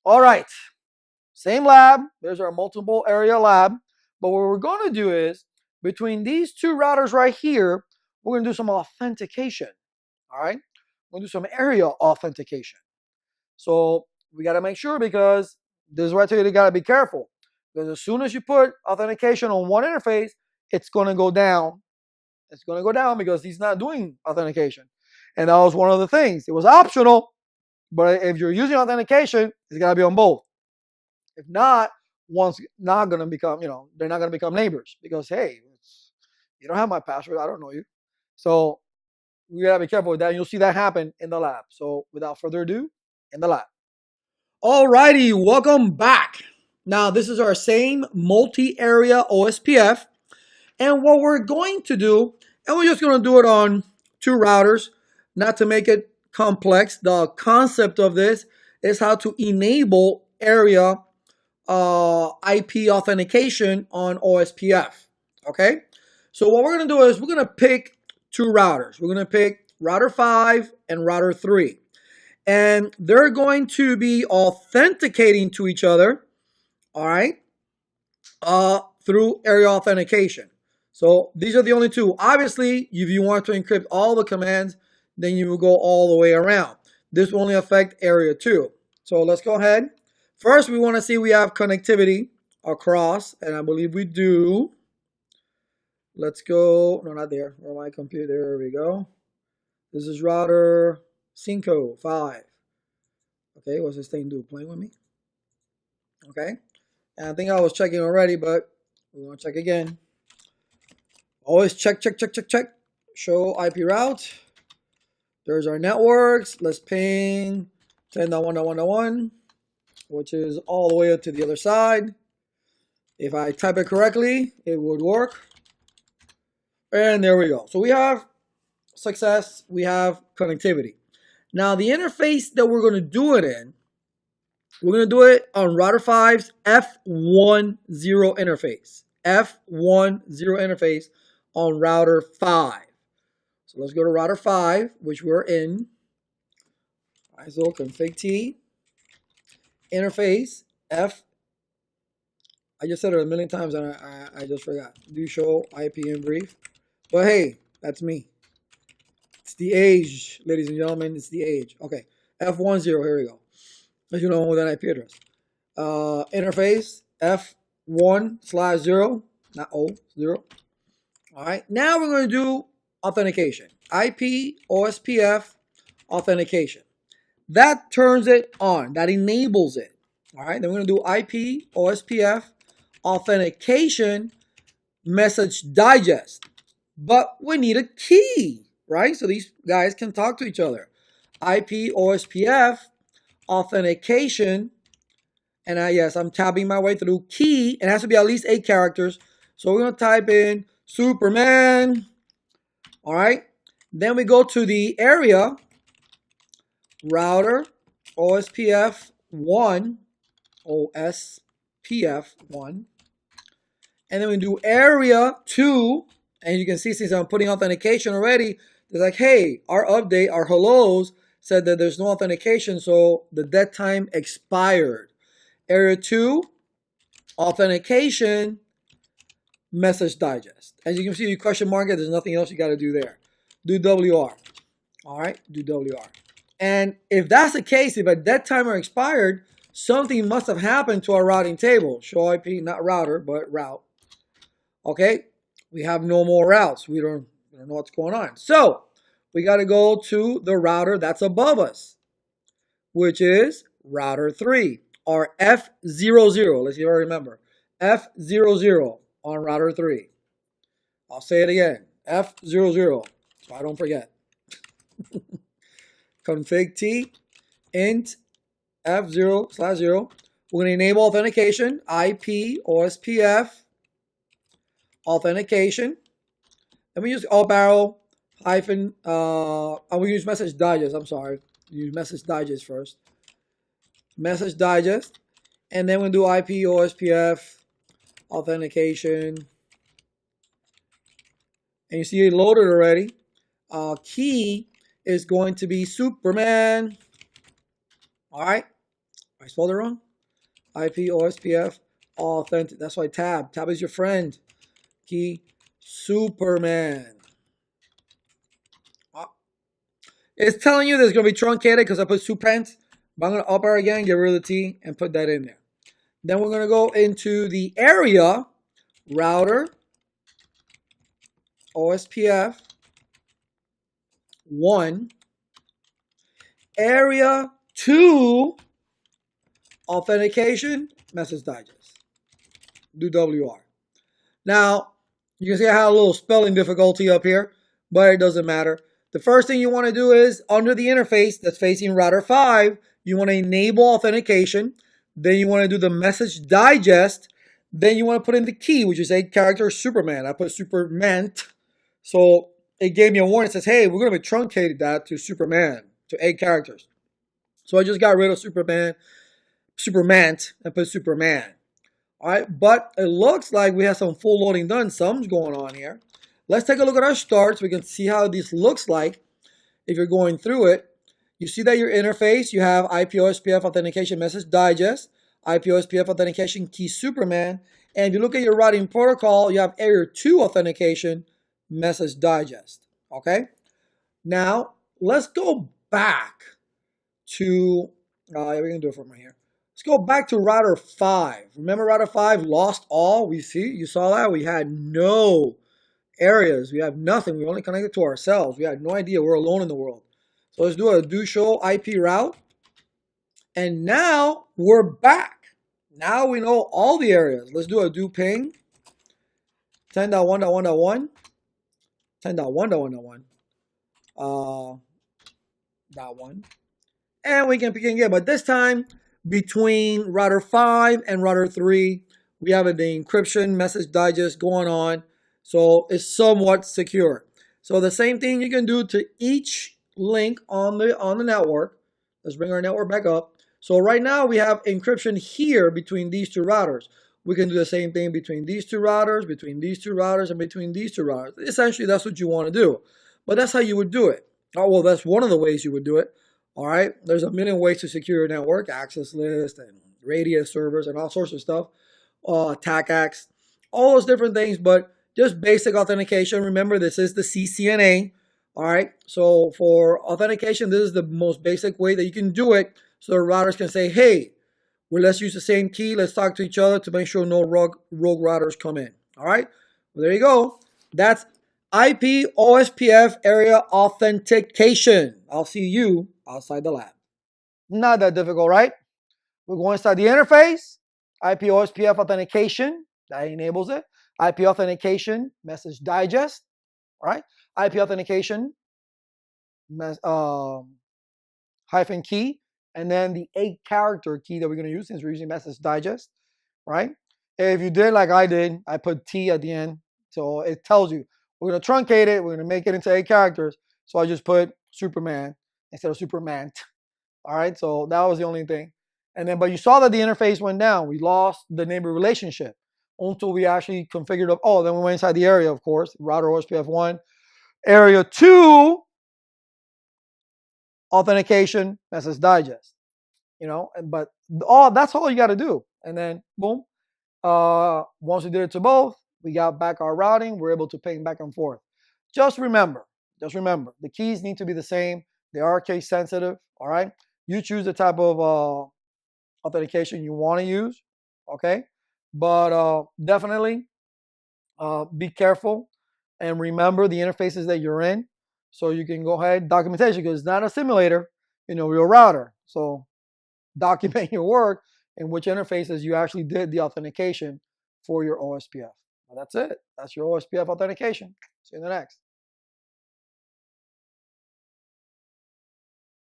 All right, same lab. There's our multiple area lab. But what we're going to do is, between these two routers right here, we're going to do some authentication. All right, we're going to do some area authentication. So we got to make sure, because this is where I tell you, you got to be careful. Because as soon as you put authentication on one interface, it's going to go down. It's going to go down because he's not doing authentication. And that was one of the things. It was optional, but if you're using authentication, it's got to be on both. If not, one's not going to become, they're not going to become neighbors, because, hey, you don't have my password. I don't know you. So we got to be careful with that. You'll see that happen in the lab. So without further ado, in the lab. Alrighty, welcome back. Now, this is our same multi-area OSPF. And what we're going to do, and we're just going to do it on two routers, not to make it complex. The concept of this is how to enable area IP authentication on OSPF. Okay? So what we're going to do is we're going to pick two routers. We're going to pick router 5 and router 3. And they're going to be authenticating to each other, all right, through area authentication. So these are the only two. Obviously, if you want to encrypt all the commands, then you will go all the way around. This will only affect area 2. So let's go ahead. First, we want to see we have connectivity across, and I believe we do. Let's go. No, not there. Where my computer? There we go. This is router 5. Okay, what's this thing do? Playing with me? Okay. And I think I was checking already, but we want to check again. Always check. Show IP route. There's our networks. Let's ping 10.1.1.1, which is all the way up to the other side. If I type it correctly, it would work. And there we go. So we have success. We have connectivity. Now, the interface that we're going to do it in, we're going to do it on router 5's F10 interface. F10 interface on router 5. So let's go to router 5, which we're in. ISO config T. Interface F. I just said it a million times and I just forgot. Do show IP in brief. But hey, that's me. It's the age, ladies and gentlemen. It's the age. Okay. F10, here we go. As you know, with an IP address. Interface F1/0, not O, 0. All right. Now we're going to do authentication. IP OSPF authentication. That turns it on. That enables it. All right. Then we're going to do IP OSPF authentication message digest. But we need a key, right? So these guys can talk to each other. IP OSPF authentication, and yes, I'm tabbing my way through key. It has to be at least 8 characters. So we're going to type in Superman. All right. Then we go to the area router OSPF 1, and then we do area 2. And you can see, since I'm putting authentication already, it's like, hey, our update, our hellos said that there's no authentication, so the dead time expired. Area 2, authentication, message digest. As you can see, you question mark it, there's nothing else you got to do there. Do WR. All right, do WR. And if that's the case, if a dead timer expired, something must have happened to our routing table. Show IP, not router, but route. Okay. We have no more routes. We don't know what's going on. So we got to go to the router that's above us, which is router 3, or F00. Let's see if I remember. F00 on router 3. I'll say it again. F00, so I don't forget. Config T, int F0/0. We're going to enable authentication, IP OSPF authentication. Let me use all barrel hyphen. I will use message digest. I'm sorry. Use message digest first. Message digest, and then we'll do IP OSPF authentication. And you see it loaded already. Key is going to be Superman. All right. I spelled it wrong. IP OSPF authentic. That's why tab. Tab is your friend. Key Superman. It's telling you that it's going to be truncated because I put superpent. But I'm going to up arrow again, get rid of the T, and put that in there. Then we're going to go into the area router OSPF 1 area 2 authentication message digest. Do WR. Now, you can see I have a little spelling difficulty up here, but it doesn't matter. The first thing you want to do is under the interface that's facing router 5, you want to enable authentication. Then you want to do the message digest. Then you want to put in the key, which is 8-character Superman. I put Superman. So it gave me a warning. It says, hey, we're going to be truncated that to Superman, to 8 characters. So I just got rid of Superman, and put Superman. All right, but it looks like we have some full loading done. Something's going on here. Let's take a look at our start so we can see how this looks like if you're going through it. You see that your interface, you have IP-OSPF Authentication Message Digest, IP-OSPF Authentication Key Superman, and if you look at your routing protocol, you have Area 2 Authentication Message Digest, okay? Now, let's go back to, we're going to do it from right here. Let's go back to router 5. Remember router 5 lost all? You saw that? We had no areas. We have nothing. We only connected to ourselves. We had no idea. We're alone in the world. So let's do a do show IP route. And now we're back. Now we know all the areas. Let's do a do ping. 10.1.1.1. 10.1.1.1. Dot 1. And we can pick again. But this time, between router 5 and router 3, we have the encryption message digest going on. So it's somewhat secure. So the same thing you can do to each link on the network. Let's bring our network back up. So right now we have encryption here between these two routers. We can do the same thing between these two routers, between these two routers, and between these two routers. Essentially, that's what you want to do. But that's how you would do it. Oh, well, that's one of the ways you would do it. All right, there's a million ways to secure your network, access list and radius servers and all sorts of stuff, TACACS, all those different things, but just basic authentication. Remember, this is the CCNA. All right, so for authentication, this is the most basic way that you can do it so the routers can say, hey, well, let's use the same key. Let's talk to each other to make sure no rogue routers come in. All right, well, there you go. That's IP OSPF area authentication. I'll see you outside the lab. Not that difficult, right? We're going inside the interface. IP OSPF authentication, that enables it. IP authentication message digest, all right? IP authentication hyphen key, and then the 8-character key that we're going to use since we're using message digest, right? If you did like I did, I put T at the end, so it tells you we're going to truncate it, we're going to make it into 8 characters, so I just put Superman instead of Superman. All right, so that was the only thing. And then, but you saw that the interface went down. We lost the neighbor relationship until we actually configured up. Oh, then we went inside the area, of course, router OSPF 1, area 2, authentication, message digest. You know, but that's all you got to do. And then, boom, once we did it to both, we got back our routing. We're able to ping back and forth. Just remember, the keys need to be the same. They are case sensitive, all right? You choose the type of authentication you want to use, okay? But definitely be careful and remember the interfaces that you're in so you can go ahead, documentation, because it's not a simulator, you're a router. So document your work and which interfaces you actually did the authentication for your OSPF. Well, that's it. That's your OSPF authentication. See you in the next.